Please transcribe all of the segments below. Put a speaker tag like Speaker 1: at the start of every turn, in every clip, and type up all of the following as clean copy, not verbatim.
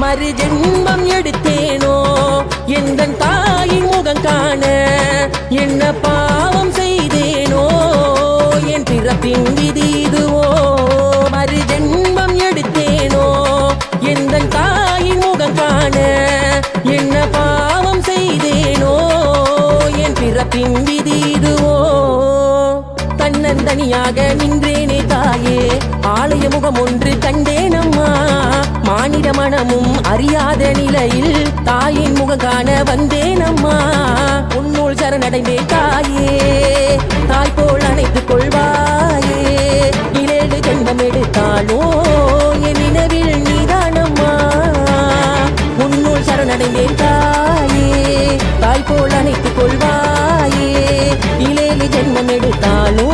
Speaker 1: மறு ஜென்மம் எடுத்தேனோ எந்தன் தாயின் முகம் காண என்ன பாவம் செய்தேனோ என் பிறப்பின் விதி இதுவோ மறு ஜென்மம் எடுத்தேனோ எந்தன் தாயின் முகம் காண என்ன பாவம் செய்தேனோ என் பிறப்பின் விதி இதுவோ தன்னந்தனியாக நின்றேனே தாயே ஆலய முகம் ஒன்று கண்டேனம்மா மானிட மனமும் அறியாத நிலையில் தாயின் முகம் காண வந்தேனம்மா உன்னுள் சரணடைந்தே தாயே தாய் போல் அணைத்துக் கொள்வாயே 7 ஜென்மம் எடுத்தாலோ என் நினைவில் நீதானம்மா உன்னுள் சரணடைந்தேன் தாயே தாய் போல் அணைத்துக் கொள்வாயே 7 ஜென்மம் எடுத்தாலோ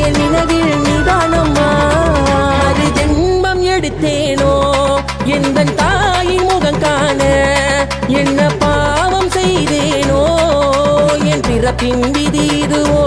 Speaker 1: என் நினைவில் நீதானம்மா அது ஜென்மம் எடுத்தேனோ எந்தன் தாயின் முகம் காண என்ன பாவம் செய்தேனோ என் பிறப்பின் விதி இதுவோ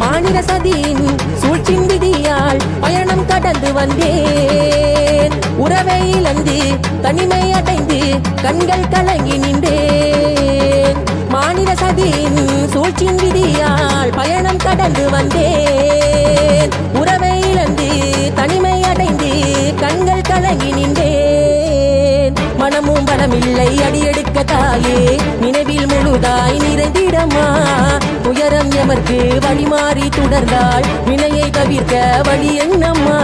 Speaker 1: மானிட சதியின் சூழ்ச்சின் விதியால் பயணம் கடந்து வந்தேன் உறவை இழந்து தனிமை அடைந்து கண்கள் கலங்கி நின்றேன் மானிட சதியின் சூழ்ச்சின் விதியால் பயணம் கடந்து வந்தேன் உறவை இழந்து தனிமை அடைந்து கண்கள் கலங்கி நின்றேன் மனமும் பலமில்லை அடியெடுக்க தாயே நினைவில் முழுதாய் நிறைந்திடமா உயரம் எமர்க்கு வழி மாறி தொடர்ந்தாள் வினையை தவிர்க்க வழி என்னம்மா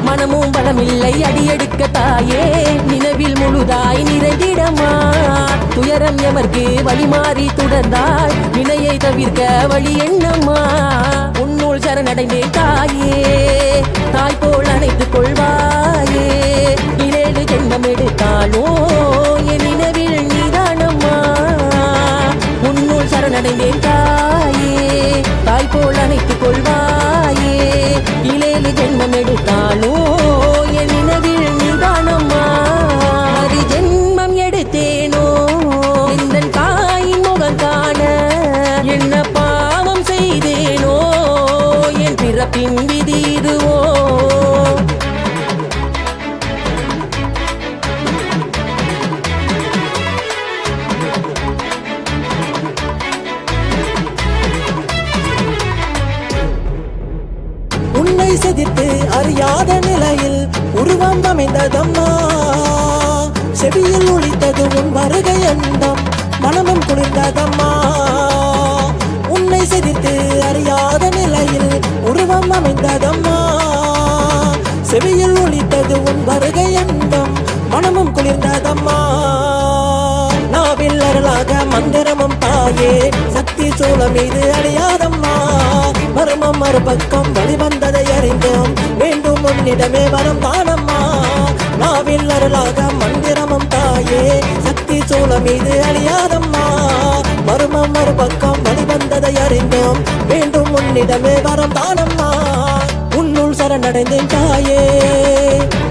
Speaker 1: மனமும் பலமில்லை அடியெடுக்க தாயே நினைவில் முழுதாய் நிறைந்திடமா துயரம் எமர்க்கு வழி மாறி தொடர்ந்தாள் வினையை தவிர்க்க வழி என்னம்மா உன்னுள் சரணடைந்தே தாயே தாய் போல் அணைத்துக் கொள்வாயே 7 ஜென்மம் எடுத்தாலோ என் நினைவில் நீதானம்மா உன்னுள் சரணடைந்தேன் தாயே தாய் போல் அணைத்துக் கொள்வாயே 7 ஜென்மம் எடுத்தாலோ என் நினைவில் நீதானம்மா அது ஜென்மம் எடுத்தேனோ எந்தன் தாயின் முகம் காண என்ன பாவம் செய்தேனோ என் பிறப்பின் விதி இதுவோ
Speaker 2: உன்னை செதித்து அறியாத நிலையில் உருவம் அமைந்ததம்மா செவியில் ஒலித்தது உன் வருகை எண்ணம் மனமும் குளிர்ந்ததம்மா உன்னை செதித்து அறியாத நிலையில் உருவம் அமைந்ததம்மா செவியில் ஒலித்தது உன் வருகை எண்ணம் மனமும் குளிர்ந்ததம்மா நாவில் அருளாக மந்திரமும் தாயே சக்தி சூழம் மீது அழியாதம்மா மர்மம் மறுபக்கம் வழிவந்ததை அறிந்தோம் வேண்டும் உன்னிடமே வரம் தானம்மா நாவில் அருளாக மந்திரமும் தாயே சக்தி சூழம் மீது அழியாதம்மா மர்மம் மறுபக்கம் வழிவந்ததை அறிந்தோம் வேண்டும் உன்னிடமே வரம் தானம்மா உன்னுள் சரணடைந்தேன் தாயே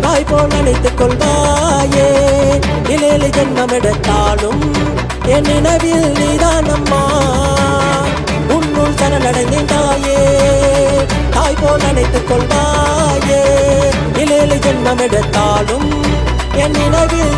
Speaker 2: தாய் போல் நினைத்துக் கொள்வாயே 7 ஜென்மம் எடுத்தாலும் என் நினைவில் நீதானம்மா உன்னுள் சரணடைந்தேன் தாயே தாய் போல் நினைத்துக் கொள்வாயே 7 ஜென்மம் எடுத்தாலும் என் நினைவில்